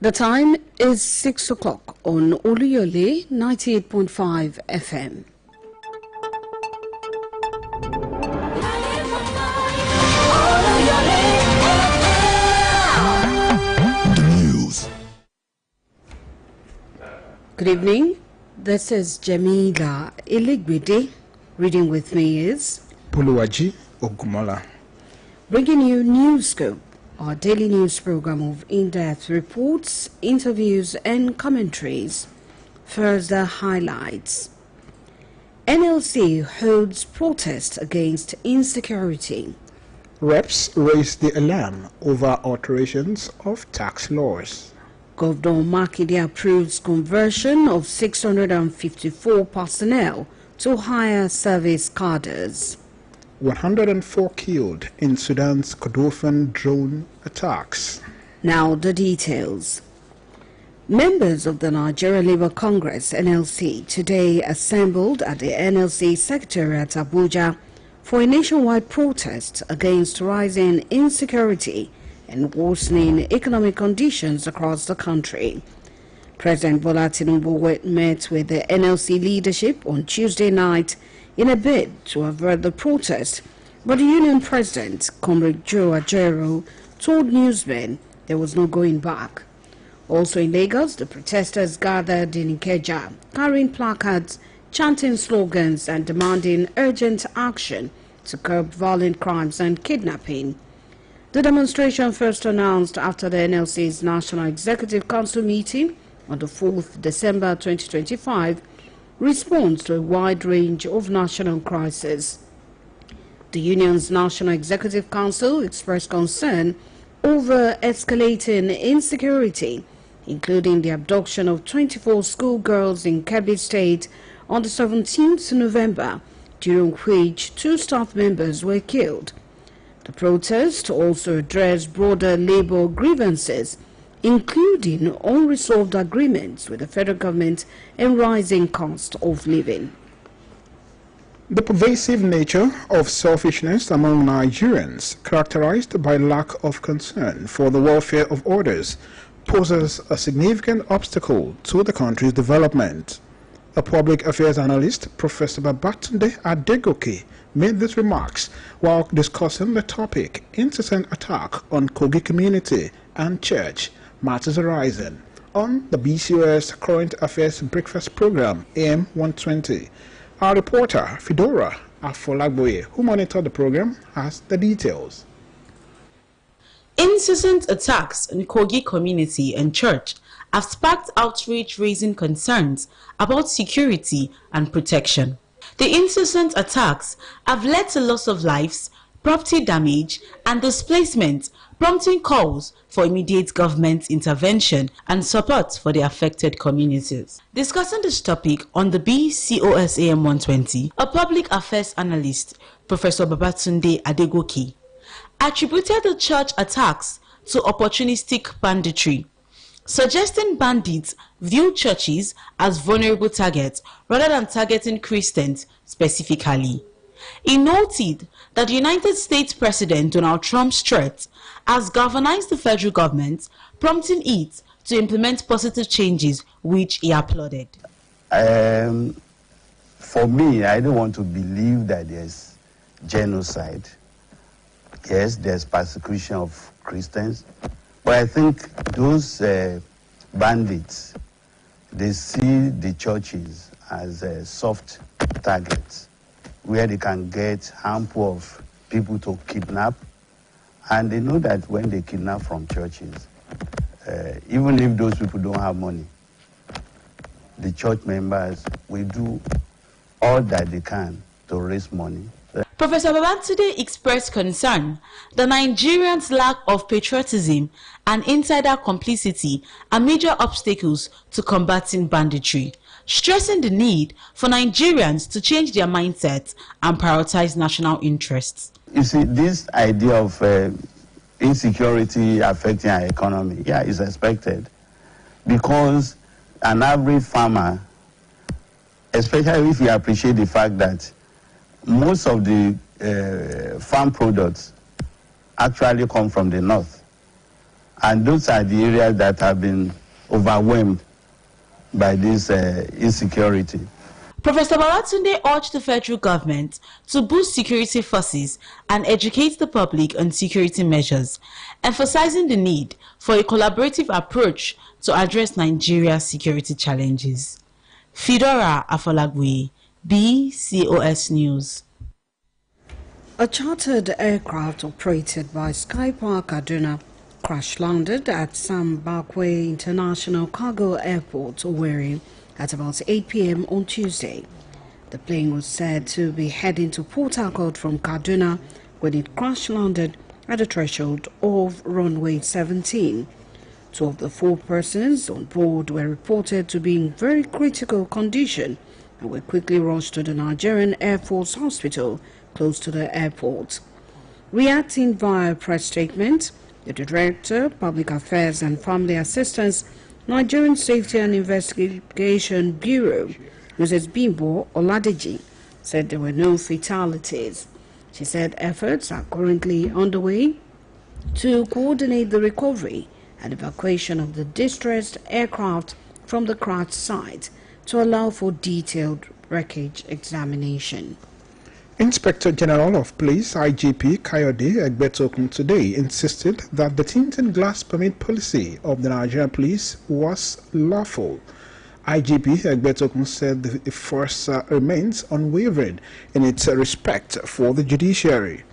The time is 6 o'clock on Oluyole 98.5 FM. News. Good evening. This is Jamila Iligbide. Reading with me is Puluwaji Ogumola. Bringing you Newscope, our daily news program of in-depth reports, interviews and commentaries. First, the highlights. NLC holds protest against insecurity. Reps raise the alarm over alterations of tax laws. Governor Makinde approves conversion of 654 personnel to higher service cadres. 104 killed in Sudan's Kordofan drone attacks. Now the details. Members of the Nigeria Labour Congress (NLC) today assembled at the NLC Secretariat Abuja for a nationwide protest against rising insecurity and worsening economic conditions across the country. President Bola Tinubu met with the NLC leadership on Tuesday night in a bid to avert the protest, but the union president, Comrade Joe Ajero, told newsmen there was no going back. Also in Lagos, the protesters gathered in Ikeja, carrying placards, chanting slogans and demanding urgent action to curb violent crimes and kidnapping. The demonstration first announced after the NLC's National Executive Council meeting on the 4th December 2025 responds to a wide range of national crises. The union's National Executive Council expressed concern over escalating insecurity, including the abduction of 24 schoolgirls in Kebbi State on the 17th November, during which 2 staff members were killed. The protest also addressed broader labor grievances, including unresolved agreements with the federal government and rising cost of living. The pervasive nature of selfishness among Nigerians, characterized by lack of concern for the welfare of others, poses a significant obstacle to the country's development. A public affairs analyst, Professor Babatunde Adegoke, made these remarks while discussing the topic incessant attack on Kogi community and church matters arising on the BCOS Current Affairs Breakfast Program AM 120. Our reporter, Fedora Afolagboye, who monitored the program, has the details. Incessant attacks on Kogi community and church have sparked outrage, raising concerns about security and protection. The incessant attacks have led to loss of lives, property damage, and displacement, prompting calls for immediate government intervention and support for the affected communities. Discussing this topic on the BCOS AM 120, a public affairs analyst, Professor Babatunde Adegoke, attributed the church attacks to opportunistic banditry, suggesting bandits view churches as vulnerable targets rather than targeting Christians specifically. He noted that the United States President Donald Trump's threat has galvanized the federal government, prompting it to implement positive changes, which he applauded. For me, I don't want to believe that there's genocide. Yes, there's persecution of Christians, but I think those bandits, they see the churches as soft targets where they can get handful of people to kidnap, and they know that when they kidnap from churches, even if those people don't have money, the church members will do all that they can to raise money. Professor Babatunde expressed concern that Nigerians' lack of patriotism and insider complicity are major obstacles to combating banditry, stressing the need for Nigerians to change their mindset and prioritize national interests. You see, this idea of insecurity affecting our economy, is expected, because an average farmer, especially if you appreciate the fact that most of the farm products actually come from the north. And those are the areas that have been overwhelmed by this insecurity. Professor Babatunde urged the federal government to boost security forces and educate the public on security measures, emphasizing the need for a collaborative approach to address Nigeria's security challenges. Fedora Afolagwe, BCOS News. A chartered aircraft operated by Skypark Kaduna crash-landed at Sam Bakwe International Cargo Airport, Owerri, at about 8 p.m. on Tuesday. The plane was said to be heading to Port Harcourt from Kaduna when it crash-landed at the threshold of runway 17. 2 of the 4 persons on board were reported to be in very critical condition and were quickly rushed to the Nigerian Air Force Hospital close to the airport. Reacting via a press statement, the Director, Public Affairs and Family Assistance, Nigerian Safety and Investigation Bureau, Mrs. Bimbo Oladeji, said there were no fatalities. She said efforts are currently underway to coordinate the recovery and evacuation of the distressed aircraft from the crash site to allow for detailed wreckage examination. Inspector General of Police IGP Kayode Egbetokun today insisted that the tinted glass permit policy of the Nigerian police was lawful. IGP Egbetokun said the force remains unwavering in its respect for the judiciary.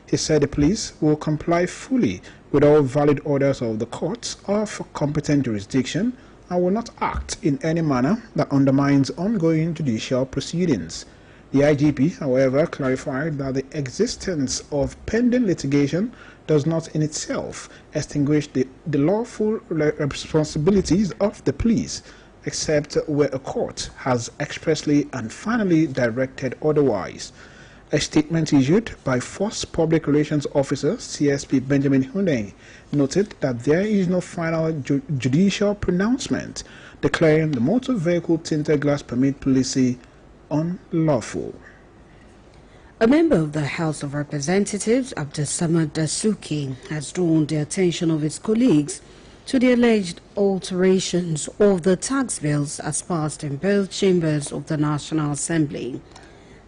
He said the police will comply fully with all valid orders of the courts of competent jurisdiction and will not act in any manner that undermines ongoing judicial proceedings. The IGP, however, clarified that the existence of pending litigation does not in itself extinguish the lawful responsibilities of the police, except where a court has expressly and finally directed otherwise. A statement issued by Force Public Relations Officer CSP Benjamin Huneng noted that there is no final judicial pronouncement declaring the motor vehicle tinted glass permit policy unlawful. A member of the House of Representatives, Abdulsamad Dasuki, has drawn the attention of his colleagues to the alleged alterations of the tax bills as passed in both chambers of the National Assembly.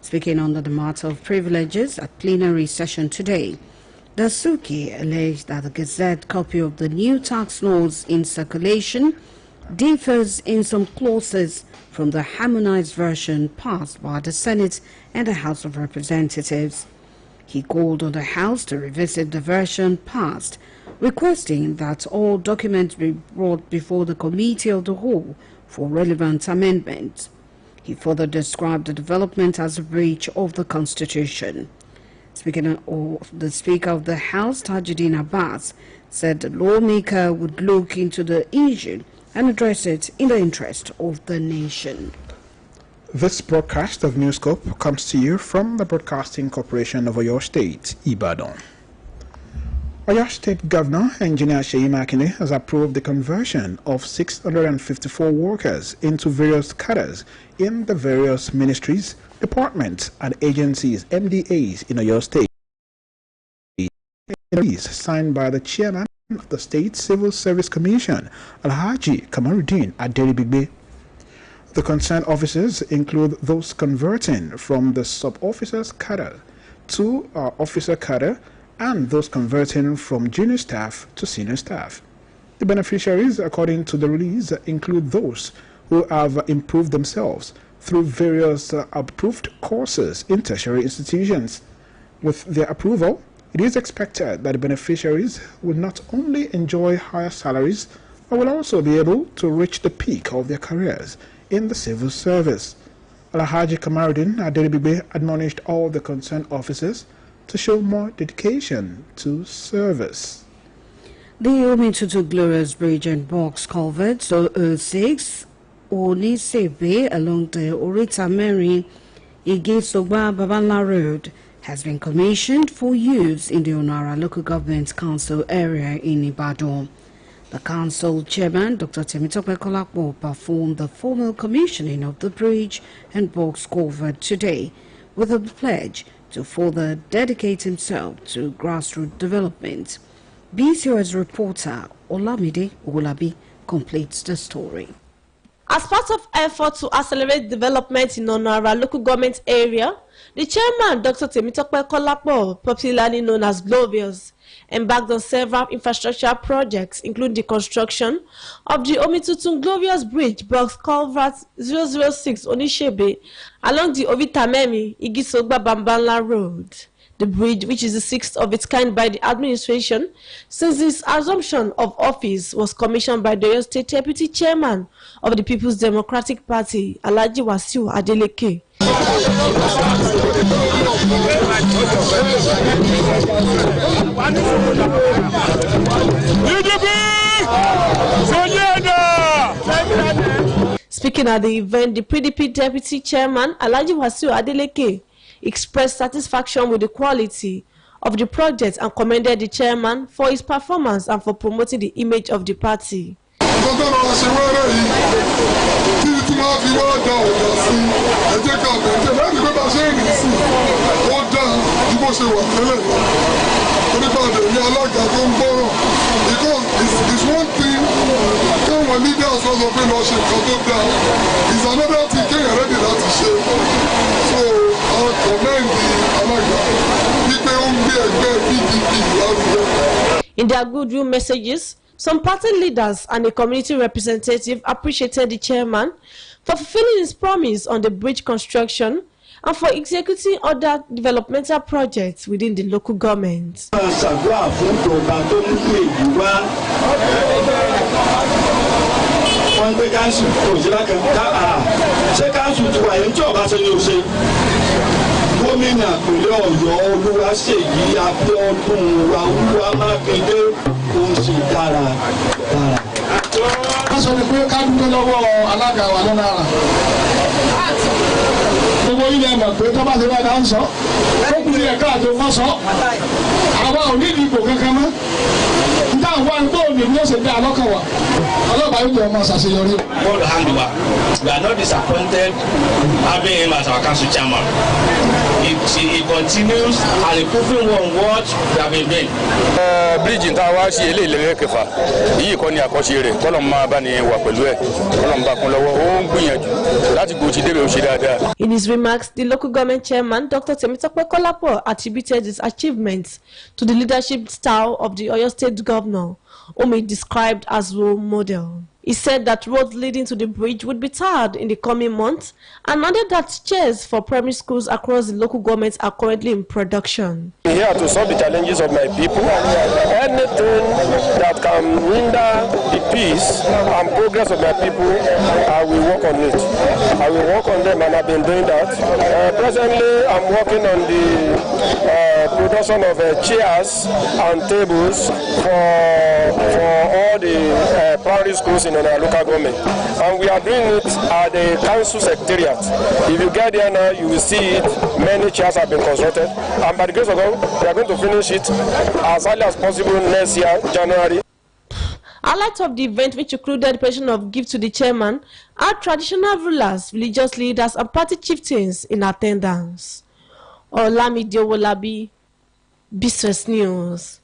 Speaking under the matter of privileges at plenary session today, Dasuki alleged that the Gazette copy of the new tax laws in circulation differs in some clauses from the harmonized version passed by the Senate and the House of Representatives. He called on the House to revisit the version passed, requesting that all documents be brought before the Committee of the Whole for relevant amendments. He further described the development as a breach of the Constitution. Speaking of the Speaker of the House, Tajuddin Abbas, said the lawmaker would look into the issue and address it in the interest of the nation. This broadcast of Newscope comes to you from the Broadcasting Corporation of Oyo State, Ibadan. Oyo State Governor Engineer Seyi Makinde has approved the conversion of 654 workers into various cadres in the various ministries, departments and agencies, MDAs in Oyo State. Signed by the chairman of the State Civil Service Commission, Alhaji Kamaruddin Adelibigbe. The concerned officers include those converting from the sub-officers cadre to officer cadre and those converting from junior staff to senior staff. The beneficiaries, according to the release, include those who have improved themselves through various approved courses in tertiary institutions. With their approval, it is expected that the beneficiaries will not only enjoy higher salaries, but will also be able to reach the peak of their careers in the civil service. Alhaji Kamaruddin Adelibigbe admonished all the concerned officers to show more dedication to service. The Omitutu Glorious Bridge and Box Culvert, so 06, Onisebe along the Orita Mary Igesogba Babanla Road has been commissioned for use in the Onara Local Government Council area in Ibadan. The council chairman, Dr. Temitope Kolakbo, performed the formal commissioning of the bridge and box culvert today with a pledge to further dedicate himself to grassroots development. BCO's reporter Olamide Owolabi completes the story. As part of effort to accelerate development in Onara local government area, the chairman, Dr. Temitope Kolapo, popularly known as Glorious, embarked on several infrastructure projects, including the construction of the Omitutun Glorious Bridge Box Culvert 006 Onishebe along the Ovitamemi Igisogba Bambala Road. The bridge, which is the sixth of its kind by the administration since its assumption of office, was commissioned by the Oyo State Deputy Chairman of the People's Democratic Party, Alhaji Wasiu Adeleke. Speaking at the event, the PDP Deputy Chairman, Alhaji Wasiu Adeleke, expressed satisfaction with the quality of the project and commended the chairman for his performance and for promoting the image of the party. It's one thing when leaders of entrepreneurship is another thing ready to share. So I commend the In their goodwill messages, some party leaders and a community representative appreciated the chairman for fulfilling his promise on the bridge construction and for executing other developmental projects within the local government. We are not disappointed having him as our council chairman. He continues and improving on what we have been doing. Bridge in Tawashi, Kefa, he coni a cosire, Colomba Bani, Wapelue, Colomba Colowo, that's good to do. In his remarks, the local government chairman, Dr. Temitope Kolapo, attributed his achievements to the leadership style of the Oyo State governor, whom he described as role model. He said that roads leading to the bridge would be tarred in the coming months and added that chairs for primary schools across the local governments are currently in production. I'm here to solve the challenges of my people. Anything that can hinder the peace and progress of my people, I will work on it. I will work on them, and I've been doing that. Presently, I'm working on the production of chairs and tables for all the primary schools in our local government, and we are doing it at the council secretariat. If you get there now, you will see it. Many chairs have been constructed, and by the grace of God, we are going to finish it as early as possible next year, January. Highlights of the event, which included the presentation of gifts to the chairman, are traditional rulers, religious leaders, and party chieftains in attendance. Olamide Owolabi, Business News.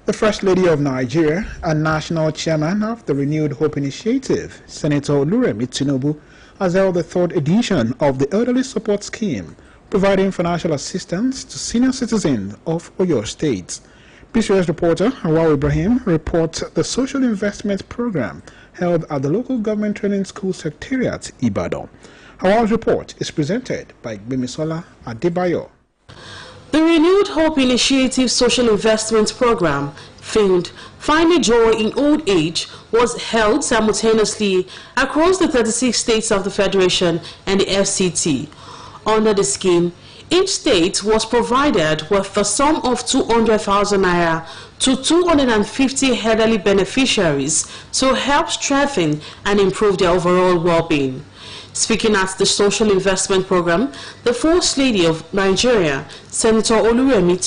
The First Lady of Nigeria and National Chairman of the Renewed Hope Initiative, Senator Oluyole, has held the third edition of the Elderly Support Scheme, providing financial assistance to senior citizens of Oyo State. PCOS reporter Hawa Ibrahim reports the social investment program held at the local government training school secretariat, Ibadan. Hawa's report is presented by Gbemisola Adebayo. The Renewed Hope Initiative Social Investment Program, themed Finding Joy in Old Age, was held simultaneously across the 36 states of the Federation and the FCT. Under the scheme, each state was provided with the sum of 200,000 naira to 250 elderly beneficiaries to help strengthen and improve their overall well-being. Speaking at the social investment program, the First Lady of Nigeria, Senator Oluyole,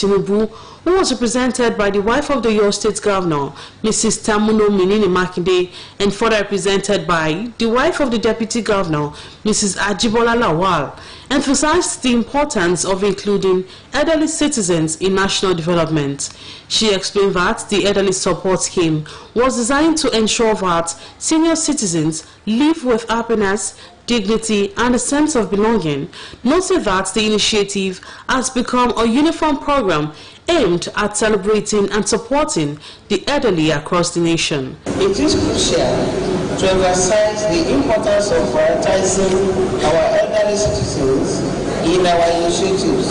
who was represented by the wife of the Oyo State Governor, Mrs. Tamuno Minini Makinde, and further represented by the wife of the Deputy Governor, Mrs. Ajibola Lawal, emphasized the importance of including elderly citizens in national development. She explained that the elderly support scheme was designed to ensure that senior citizens live with happiness, dignity, and a sense of belonging, noting that the initiative has become a uniform program aimed at celebrating and supporting the elderly across the nation. It is crucial to emphasize the importance of prioritizing our elderly citizens in our initiatives.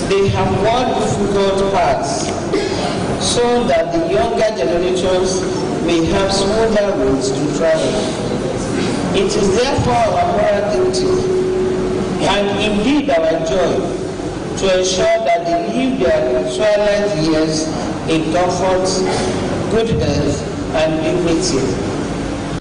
They have more difficult paths so that the younger generations may have smoother roads to travel. It is therefore our moral duty and indeed our joy to ensure that they live their twilight years in comfort, good health, and dignity.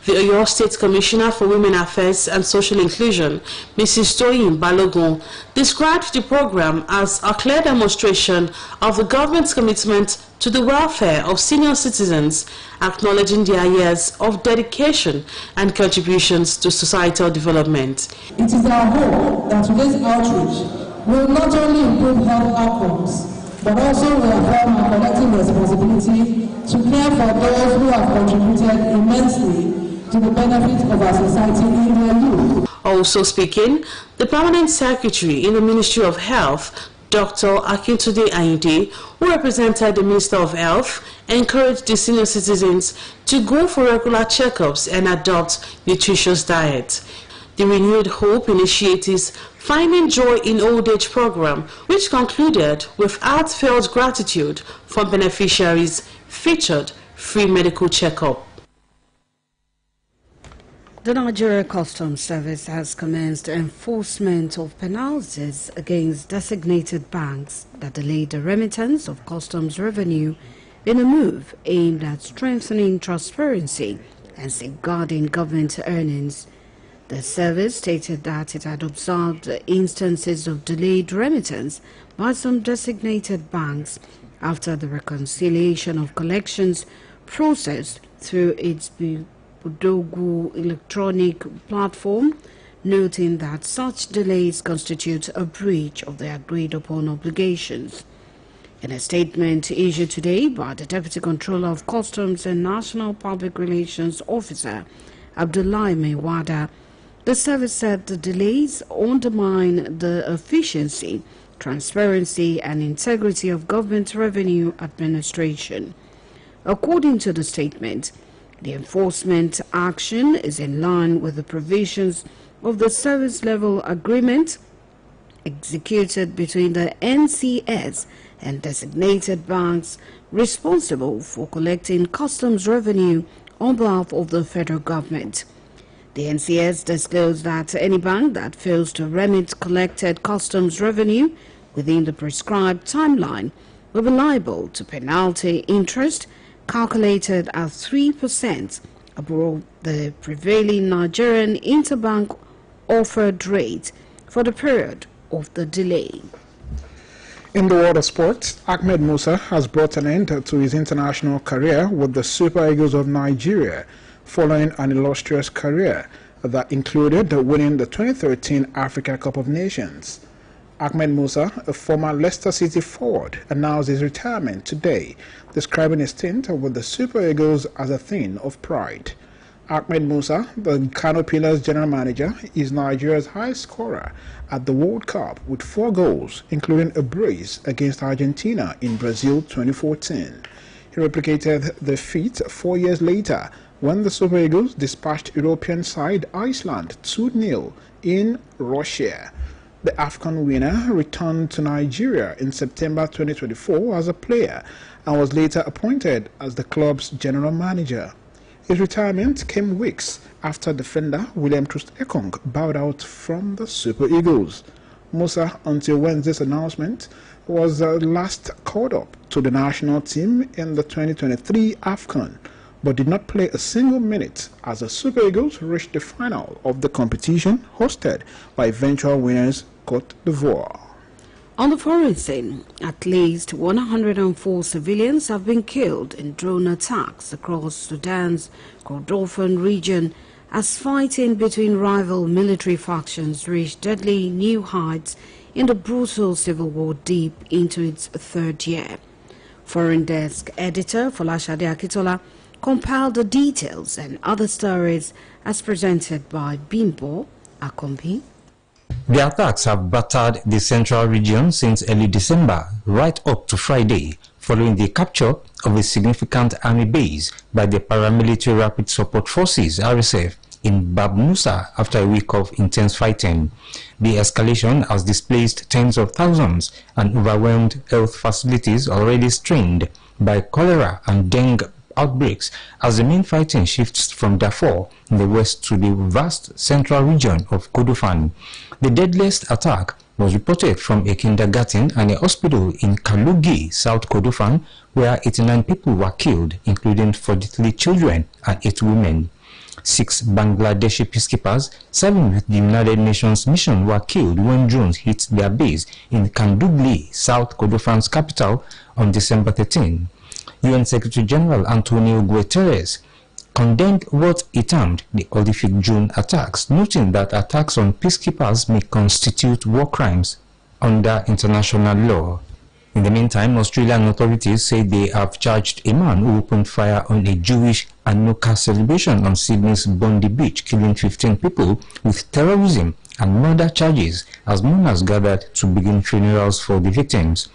The Oyo State Commissioner for Women Affairs and Social Inclusion, Mrs. Toyin Balogun, described the program as a clear demonstration of the government's commitment to the welfare of senior citizens, acknowledging their years of dedication and contributions to societal development. It is our hope that today's outreach will not only improve health outcomes, but also reaffirm our collective responsibility to care for those who have contributed immensely to the benefit of our society in their youth. Also speaking, the Permanent Secretary in the Ministry of Health, Dr. Akintunde Ayinde, who represented the Minister of Health, encouraged the senior citizens to go for regular checkups and adopt nutritious diet. The Renewed Hope initiatives Finding Joy in Old Age program, which concluded with heartfelt gratitude from beneficiaries, featured free medical checkup. The Nigeria Customs Service has commenced enforcement of penalties against designated banks that delayed the remittance of customs revenue in a move aimed at strengthening transparency and safeguarding government earnings. The service stated that it had observed instances of delayed remittance by some designated banks after the reconciliation of collections processed through its Budogu electronic platform, noting that such delays constitute a breach of the agreed-upon obligations. In a statement issued today by the Deputy Controller of Customs and National Public Relations Officer, Abdullahi Mewada, the service said the delays undermine the efficiency, transparency, and integrity of government revenue administration. According to the statement, the enforcement action is in line with the provisions of the service-level agreement executed between the NCS and designated banks responsible for collecting customs revenue on behalf of the federal government. The NCS disclosed that any bank that fails to remit collected customs revenue within the prescribed timeline will be liable to penalty interest calculated at 3% above the prevailing Nigerian interbank offered rate for the period of the delay. In the world of sports, Ahmed Musa has brought an end to his international career with the Super Eagles of Nigeria, following an illustrious career that included winning the 2013 Africa Cup of Nations. Ahmed Musa, a former Leicester City forward, announced his retirement today, describing his stint with the Super Eagles as a thing of pride. Ahmed Musa, the Kano Pillars general manager, is Nigeria's highest scorer at the World Cup with 4 goals, including a brace against Argentina in Brazil 2014. He replicated the feat 4 years later when the Super Eagles dispatched European side Iceland 2-0 in Russia. The AFCON winner returned to Nigeria in September 2024 as a player and was later appointed as the club's general manager. His retirement came weeks after defender William Troost-Ekong bowed out from the Super Eagles. Musa, until Wednesday's announcement, was last called up to the national team in the 2023 AFCON, but did not play a single minute as the Super Eagles reached the final of the competition hosted by eventual winners Côte d'Ivoire. On the foreign scene, at least 104 civilians have been killed in drone attacks across Sudan's Kordofan region as fighting between rival military factions reached deadly new heights in the brutal civil war deep into its third year. Foreign Desk editor Folashade Akitola compiled the details and other stories as presented by Bimbo Akombi. The attacks have battered the central region since early December, right up to Friday, following the capture of a significant army base by the Paramilitary Rapid Support Forces (RSF) in Bab Musa after a week of intense fighting. The escalation has displaced tens of thousands and overwhelmed health facilities already strained by cholera and dengue outbreaks as the main fighting shifts from Darfur in the west to the vast central region of Kordofan. The deadliest attack was reported from a kindergarten and a hospital in Kalugi, South Kordofan, where 89 people were killed, including 43 children and 8 women. 6 Bangladeshi peacekeepers serving with the United Nations mission were killed when drones hit their base in Kandugli, South Kordofan's capital, on December 13. UN Secretary General Antonio Guterres condemned what he termed the horrific drone attacks, noting that attacks on peacekeepers may constitute war crimes under international law. In the meantime, Australian authorities say they have charged a man who opened fire on a Jewish Hanukkah celebration on Sydney's Bondi Beach, killing 15 people, with terrorism and murder charges as mourners gathered to begin funerals for the victims.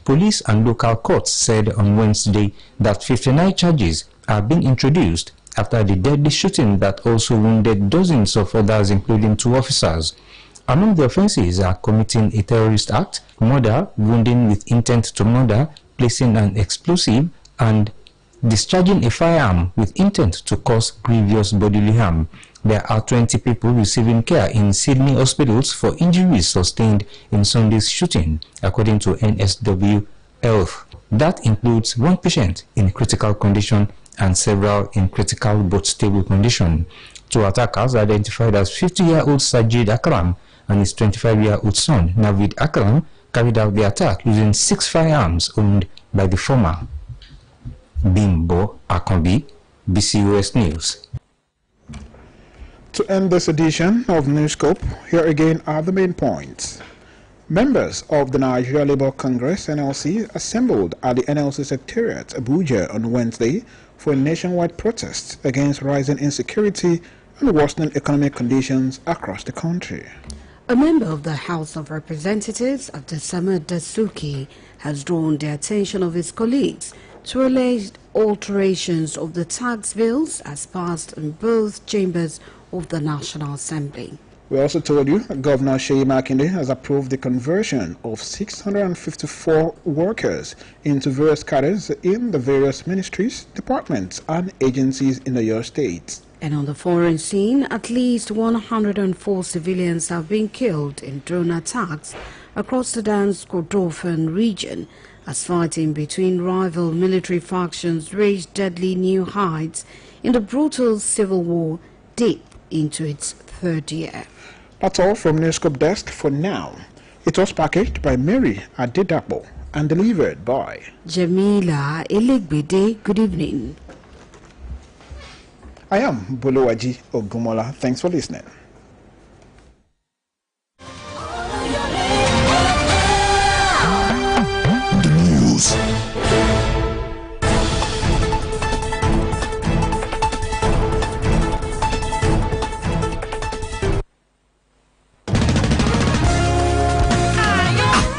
Police and local courts said on Wednesday that 59 charges are being introduced after the deadly shooting that also wounded dozens of others, including 2 officers. Among the offences are committing a terrorist act, murder, wounding with intent to murder, placing an explosive, and discharging a firearm with intent to cause grievous bodily harm. There are 20 people receiving care in Sydney hospitals for injuries sustained in Sunday's shooting, according to NSW Health. That includes 1 patient in critical condition and several in critical but stable condition. 2 attackers identified as 50-year-old Sajid Akram and his 25-year-old son, Navid Akram, carried out the attack using 6 firearms owned by the former. Bimbo Akombi, BCOS News. To end this edition of Newscope, here again are the main points. Members of the Nigeria Labour Congress (NLC) assembled at the NLC Secretariat, Abuja, on Wednesday for a nationwide protest against rising insecurity and worsening economic conditions across the country. A member of the House of Representatives, Abdulsamad Dasuki, has drawn the attention of his colleagues to alleged alterations of the tax bills as passed in both chambers of the National Assembly. We also told you that Governor Seyi Makinde has approved the conversion of 654 workers into various cadres in the various ministries, departments and agencies in your state. And on the foreign scene, at least 104 civilians have been killed in drone attacks across Sudan's Kordofan region as fighting between rival military factions reached deadly new heights in the brutal civil war deep into its third year. That's all from Newscope Desk for now. It was packaged by Mary Adedapo and delivered by Jamila Elegbede. Good evening. I am Buluwaji Ogumola. Thanks for listening. The news.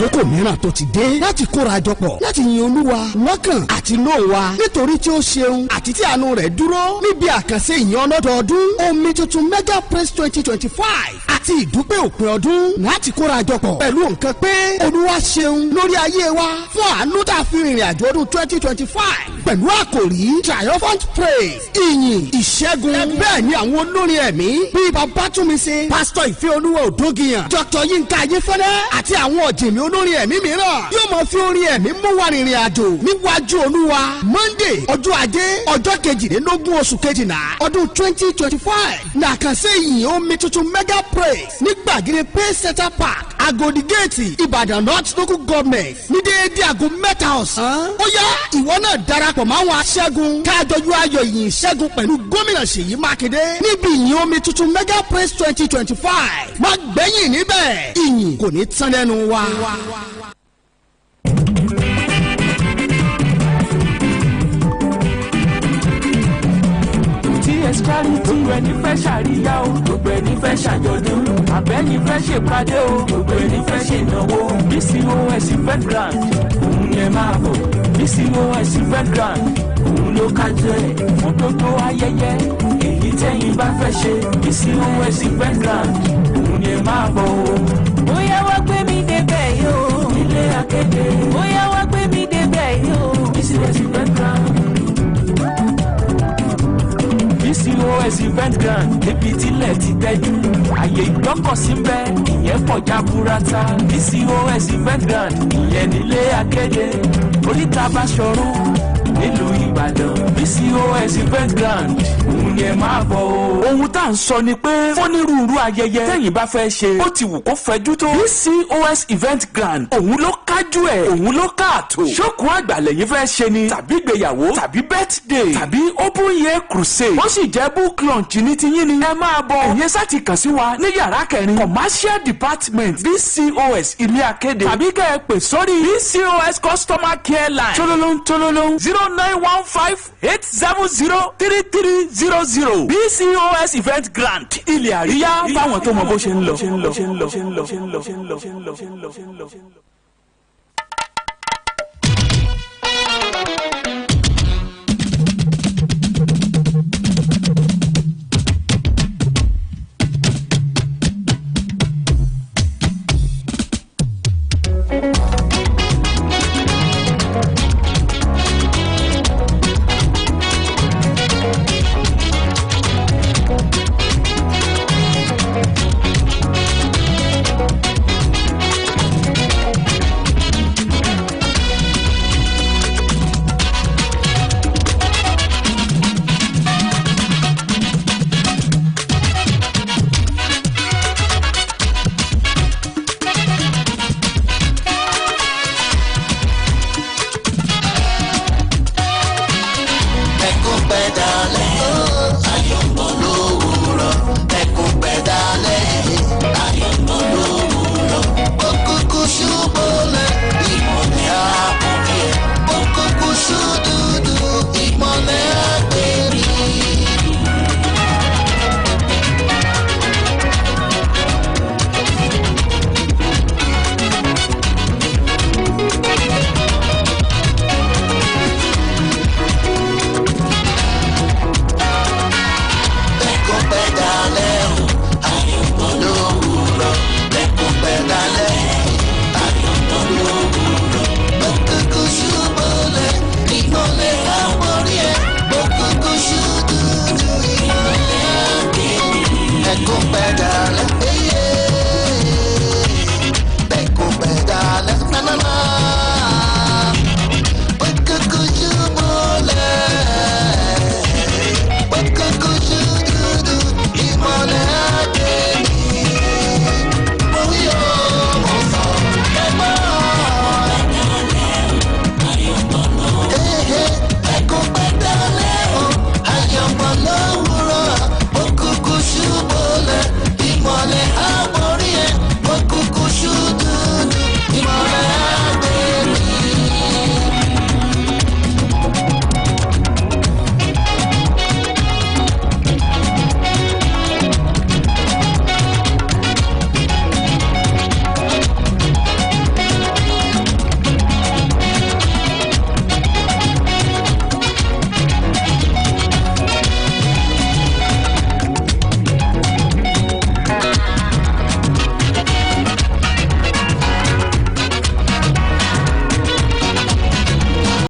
àkókò mìíràn tó ti dé láti kóra jọpọ̀ láti yin Olúwa lọ́kàn àti lóun wa nítorí tí ó ṣeun àti tí àánú rẹ̀ dúró níbi àkànṣe ìyìn ọlọ́dọọdún omi tuntun mega praise 2025 àti ìdúpẹ́ òpin ọdún láti kóra jọpọ̀ pẹ̀lú nǹkan pé Olúwa ṣeun lórí ayé wa fún àánú tá a fi rìnrìn àjò ọdún 2025 pẹ̀lú àkòrí triumphant praise ìyìn ìṣẹ́gun. bẹ́ẹ̀ ni àwọn olórin ẹ̀mí bíi Babátúnmise pásítọ̀ Ìfẹ́ Olúwa Òdógìyàn Dr. Yínká Ayéfẹ́lẹ́ àti àwọn ọ̀jìnmí olórin ẹ̀mí mìíràn yóò máa fi orin ẹ̀mí mú wa rìnrìn àjò níwájú Olúwa Monday ọjọ́ ajé ọjọ́ 22 oṣù kejìlá ọdún 2025 nàkànṣe ìyìn omi tuntun mega praise ní gbàgede Pace Center Park Agodi Gate Ìbàdàn North Local Government ní déédéé aago 3 ọ̀sán. Ó yá ìwọ náà darapọ̀ mọ́ àwọn aṣẹ́gun kájọjú ayọ̀ ìyìn ìṣẹ́gun pẹ̀lú gómìnà Ṣèyí Mákindé níbi ìyìn omi tuntun Mega Praise 2025. Má gbẹ̀yìn níbẹ̀, ìyìn kò ní tán lẹ́nu wa. TS Charity ẹni fẹ́ ṣàríyá o, gbogbo ẹni fẹ́ ṣàjọ̀dún, àbẹ́ni fẹ́ ṣèpàdé o, gbogbo ẹni fẹ́ ṣènáwó. BCOS event grand òun lè máa bọ̀, BCOS event grand òun ló kájọ ẹ̀ fún gbogbo ayẹyẹ èyí tẹ́yìn bá fẹ́ ṣe. BCOS event grand òun lè máa bọ̀ o. Bóyá wá gbé mi débẹ̀ yóò, ilé akéde. Bóyá wá gbé mi débẹ̀ yóò, BCOS event grand. BCOS event grand débi tílẹ̀ ti tẹ́jú, àyè ìgbọ́kọ̀sí ń bẹ ìyẹn pọ̀ jaburata. BCOS event grand ìyẹn nílé akéde oríta Báṣọ̀run nílùú Ìbàdàn. BCOS event grand òun ni ẹ máa bọ̀ o. Ohun tá à ń sọ ni pé fónírúurú ayẹyẹ tẹ́yìn bá fẹ́ ṣe ó ti wù kó fẹjú tó. BCOS event grand òun ló kájú ẹ̀, òun ló káàtó. ṣókùn àgbàlẹ̀ yìí fẹ́ ṣe ni tàbí ìgbéyàwó tàbí birthday tàbí open year crusade. ó sì jẹ́ book launch ní tiyín ni ẹ máa bọ̀. ẹ̀yin sá ti kàn sí wa ní yàrá kẹrin commercial department BCOS ilé akéde tàbí kẹ́ ẹ pè sórí BCOS customer care line tololong 0915-870-3300. BCOS event grant ilé àríyá fáwọn tó mọ bó ṣe ń lọ. Go better.